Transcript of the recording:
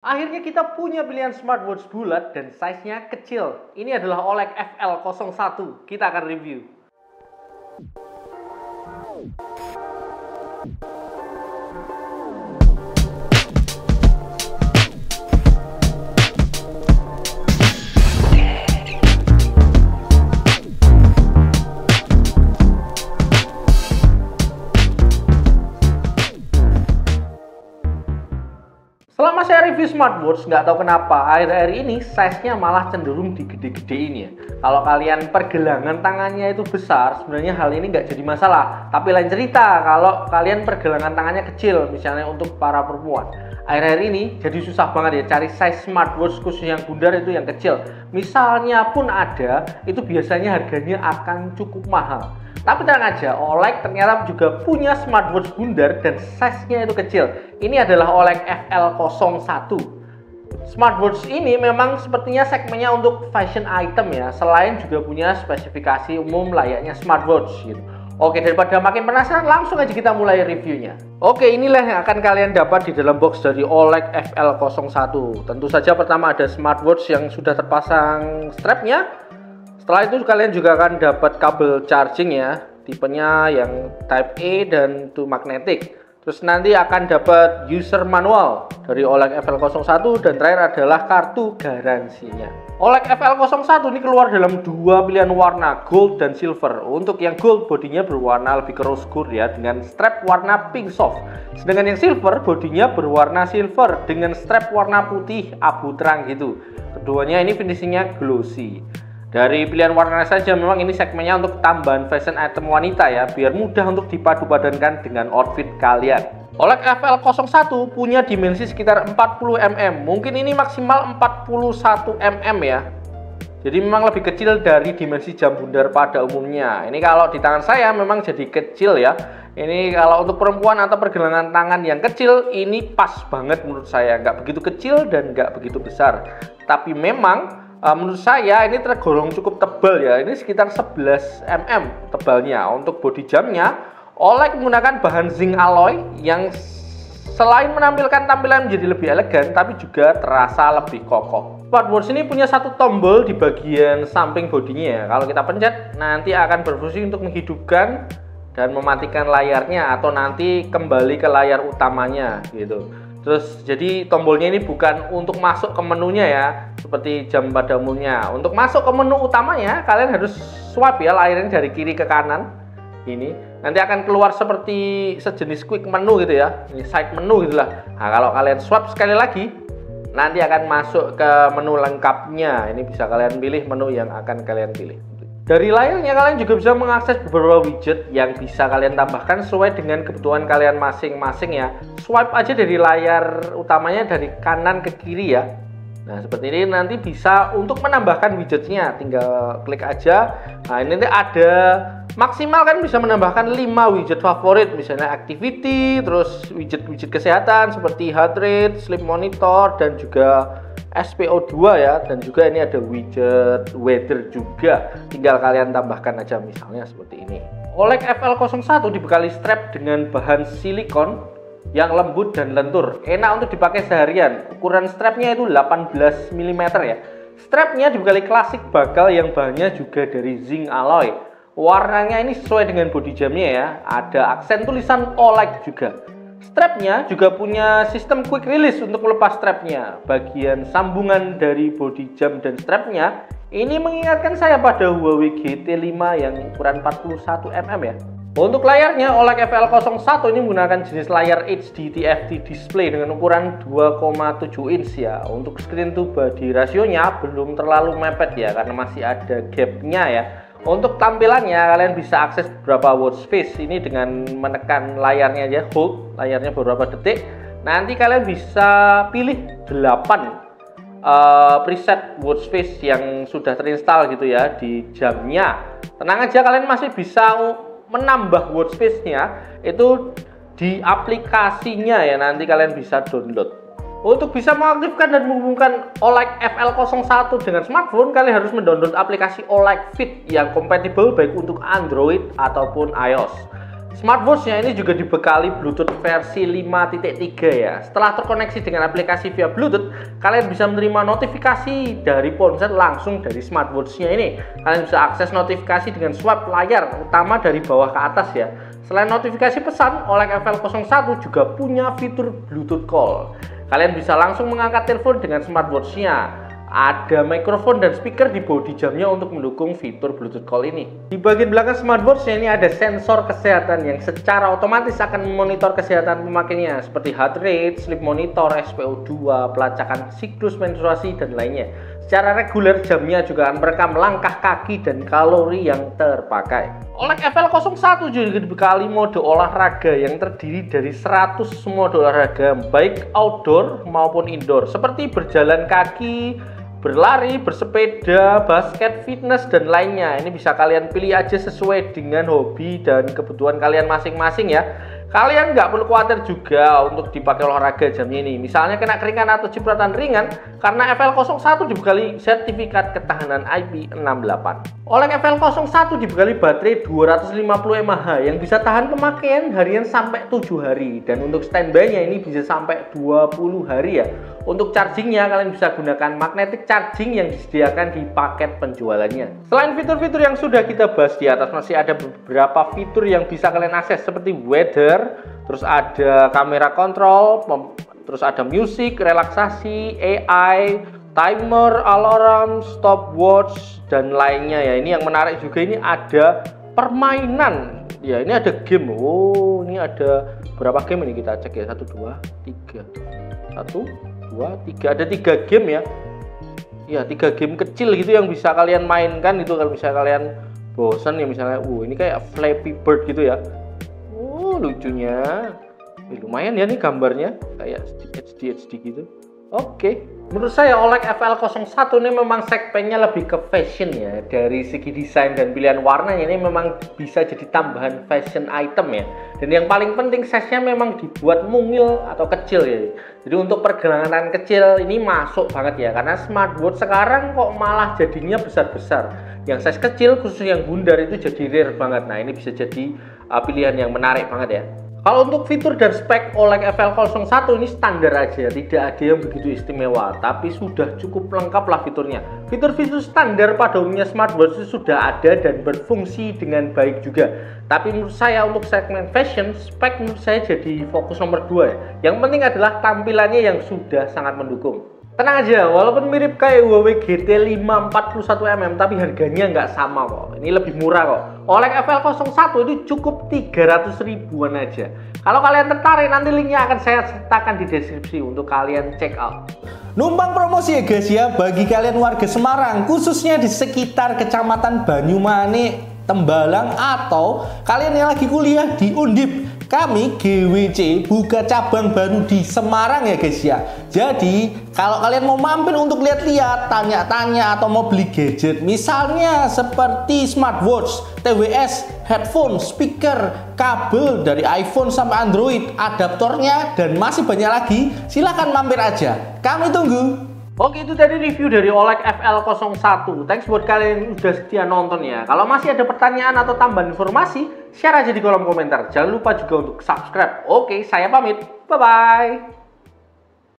Akhirnya kita punya pilihan smartwatch bulat dan size-nya kecil. Ini adalah OLED FL01. Kita akan review. Selama saya review smartwatch, nggak tahu kenapa akhir-akhir ini size-nya malah cenderung digede-gedein ya. Kalau kalian pergelangan tangannya itu besar, sebenarnya hal ini nggak jadi masalah. Tapi lain cerita kalau kalian pergelangan tangannya kecil, misalnya untuk para perempuan. Akhir-akhir ini jadi susah banget ya cari size smartwatch khusus yang bundar itu yang kecil. Misalnya pun ada, itu biasanya harganya akan cukup mahal. Tapi tenang aja, OLED ternyata juga punya smartwatch bundar dan size-nya itu kecil. Ini adalah OLED FL01. Smartwatch ini memang sepertinya segmennya untuk fashion item ya, selain juga punya spesifikasi umum layaknya smartwatch gitu. Oke, daripada makin penasaran, langsung aja kita mulai reviewnya. Oke, inilah yang akan kalian dapat di dalam box dari OLED FL01. Tentu saja pertama ada smartwatch yang sudah terpasang strapnya. Setelah itu kalian juga akan dapat kabel charging ya, tipenya yang Type A dan itu magnetic. Terus nanti akan dapat user manual dari OLED FL01 dan terakhir adalah kartu garansinya. OLED FL01 ini keluar dalam dua pilihan warna, gold dan silver. Untuk yang gold bodinya berwarna lebih ke rose gold ya, dengan strap warna pink soft. Sedangkan yang silver bodinya berwarna silver dengan strap warna putih abu terang gitu. Keduanya ini finishingnya glossy. Dari pilihan warna saja memang ini segmennya untuk tambahan fashion item wanita ya, biar mudah untuk dipadu-padankan dengan outfit kalian. OLED FL01 punya dimensi sekitar 40 mm, mungkin ini maksimal 41 mm ya. Jadi memang lebih kecil dari dimensi jam bundar pada umumnya. Ini kalau di tangan saya memang jadi kecil ya. Ini kalau untuk perempuan atau pergelangan tangan yang kecil, ini pas banget menurut saya. Nggak begitu kecil dan nggak begitu besar. Tapi memang menurut saya ini tergolong cukup tebal ya. Ini sekitar 11 mm tebalnya. Untuk bodi jamnya, OLED menggunakan bahan zinc alloy yang selain menampilkan tampilan menjadi lebih elegan, tapi juga terasa lebih kokoh. Smartwatch ini punya satu tombol di bagian samping bodinya ya. Kalau kita pencet, nanti akan berfungsi untuk menghidupkan dan mematikan layarnya atau nanti kembali ke layar utamanya gitu. Terus jadi tombolnya ini bukan untuk masuk ke menunya ya, seperti jam pada umumnya. Untuk masuk ke menu utamanya, kalian harus swipe ya layarnya dari kiri ke kanan. Ini nanti akan keluar seperti sejenis quick menu gitu ya, ini side menu gitulah. Nah, kalau kalian swipe sekali lagi, nanti akan masuk ke menu lengkapnya. Ini bisa kalian pilih menu yang akan kalian pilih. Dari layarnya kalian juga bisa mengakses beberapa widget yang bisa kalian tambahkan sesuai dengan kebutuhan kalian masing-masing ya. Swipe aja dari layar utamanya dari kanan ke kiri ya. Nah seperti ini nanti bisa untuk menambahkan widgetnya, tinggal klik aja. Nah ini nanti ada maksimal kan bisa menambahkan 5 widget favorit, misalnya activity, terus widget-widget kesehatan seperti heart rate, sleep monitor, dan juga SPO2 ya, dan juga ini ada widget weather juga, tinggal kalian tambahkan aja misalnya seperti ini. OLED FL01 dibekali strap dengan bahan silikon yang lembut dan lentur, enak untuk dipakai seharian. Ukuran strapnya itu 18 mm ya. Strapnya dibekali klasik bakal yang bahannya juga dari zinc alloy. Warnanya ini sesuai dengan bodi jamnya ya, ada aksen tulisan OLED juga. Strapnya juga punya sistem quick release untuk melepas strapnya. Bagian sambungan dari bodi jam dan strapnya ini mengingatkan saya pada Huawei GT5 yang ukuran 41 mm ya. Untuk layarnya, OLED FL01 ini menggunakan jenis layar HD TFT display dengan ukuran 2,7 inch ya. Untuk screen to body rasionya belum terlalu mepet ya, karena masih ada gapnya ya. Untuk tampilannya kalian bisa akses beberapa watch face ini dengan menekan layarnya aja, hold layarnya beberapa detik. Nanti kalian bisa pilih 8 preset watch face yang sudah terinstall gitu ya di jamnya. Tenang aja, kalian masih bisa menambah watch face-nya itu di aplikasinya ya, nanti kalian bisa download. Untuk bisa mengaktifkan dan menghubungkan OLED FL01 dengan smartphone, kalian harus mendownload aplikasi OLED Fit yang kompatibel baik untuk Android ataupun iOS. Smartwatch-nya ini juga dibekali Bluetooth versi 5.3 ya. Setelah terkoneksi dengan aplikasi via Bluetooth, kalian bisa menerima notifikasi dari ponsel langsung dari smartwatch-nya ini. Kalian bisa akses notifikasi dengan swipe layar utama dari bawah ke atas ya. Selain notifikasi pesan, OLED FL01 juga punya fitur Bluetooth Call. Kalian bisa langsung mengangkat telepon dengan smartwatch-nya. Ada mikrofon dan speaker di bodi jamnya untuk mendukung fitur Bluetooth Call ini. Di bagian belakang smartwatch ini ada sensor kesehatan yang secara otomatis akan memonitor kesehatan pemakainya seperti heart rate, sleep monitor, SpO2, pelacakan siklus menstruasi, dan lainnya. Secara reguler jamnya juga akan merekam langkah kaki dan kalori yang terpakai. OLED FL01 juga dibekali mode olahraga yang terdiri dari 100 mode olahraga baik outdoor maupun indoor seperti berjalan kaki, berlari, bersepeda, basket, fitness, dan lainnya. Ini bisa kalian pilih aja sesuai dengan hobi dan kebutuhan kalian masing-masing ya. Kalian nggak perlu khawatir juga untuk dipakai olahraga jam ini. Misalnya kena keringan atau cipratan ringan, karena FL01 dibekali sertifikat ketahanan IP68. OLED FL01 dibekali baterai 250 mAh yang bisa tahan pemakaian harian sampai 7 hari. Dan untuk standby-nya ini bisa sampai 20 hari ya. Untuk chargingnya kalian bisa gunakan magnetic charging yang disediakan di paket penjualannya. Selain fitur-fitur yang sudah kita bahas di atas, masih ada beberapa fitur yang bisa kalian akses seperti weather, terus ada kamera control, terus ada musik, relaksasi, AI, timer, alarm, stopwatch, dan lainnya ya. Ini yang menarik juga, ini ada permainan ya, ini ada game. Oh, ini ada berapa game ini, kita cek ya. 1, 2, 3 1, 2, 3, ada 3 game ya. Ya, 3 game kecil gitu yang bisa kalian mainkan itu kalau misalnya kalian bosan ya. Misalnya ini kayak Flappy Bird gitu ya. Lucunya lumayan ya nih gambarnya, kayak HD gitu. Oke. Menurut saya OLED FL01 ini memang segmennya lebih ke fashion ya. Dari segi desain dan pilihan warnanya ini memang bisa jadi tambahan fashion item ya. Dan yang paling penting size-nya memang dibuat mungil atau kecil ya. Jadi untuk pergelangan kecil ini masuk banget ya. Karena smartwatch sekarang kok malah jadinya besar-besar. Yang size kecil khusus yang bundar itu jadi rare banget. Nah, ini bisa jadi pilihan yang menarik banget ya. Kalau untuk fitur dan spek OLED FL01 ini standar aja, tidak ada yang begitu istimewa, tapi sudah cukup lengkap lah fiturnya. Fitur-fitur standar pada umumnya smartwatch itu sudah ada dan berfungsi dengan baik juga. Tapi menurut saya untuk segmen fashion, spek menurut saya jadi fokus nomor 2 ya. Yang penting adalah tampilannya yang sudah sangat mendukung. Tenang aja, walaupun mirip kayak Huawei GT5 41mm, tapi harganya nggak sama kok. Ini lebih murah kok. OLED FL01 itu cukup 300 ribuan aja. Kalau kalian tertarik, nanti linknya akan saya sertakan di deskripsi untuk kalian check out. Numpang promosi ya guys ya, bagi kalian warga Semarang, khususnya di sekitar Kecamatan Banyumane, Tembalang, atau kalian yang lagi kuliah di Undip. Kami GWC buka cabang baru di Semarang ya guys ya. Jadi kalau kalian mau mampir untuk lihat-lihat, tanya-tanya, atau mau beli gadget misalnya seperti smartwatch, TWS, headphone, speaker, kabel dari iPhone sampai Android, adaptornya, dan masih banyak lagi, silahkan mampir aja. Kami tunggu. Oke, itu tadi review dari OLED FL01. Thanks buat kalian yang udah setia nonton ya. Kalau masih ada pertanyaan atau tambahan informasi, share aja di kolom komentar. Jangan lupa juga untuk subscribe. Oke, saya pamit. Bye-bye.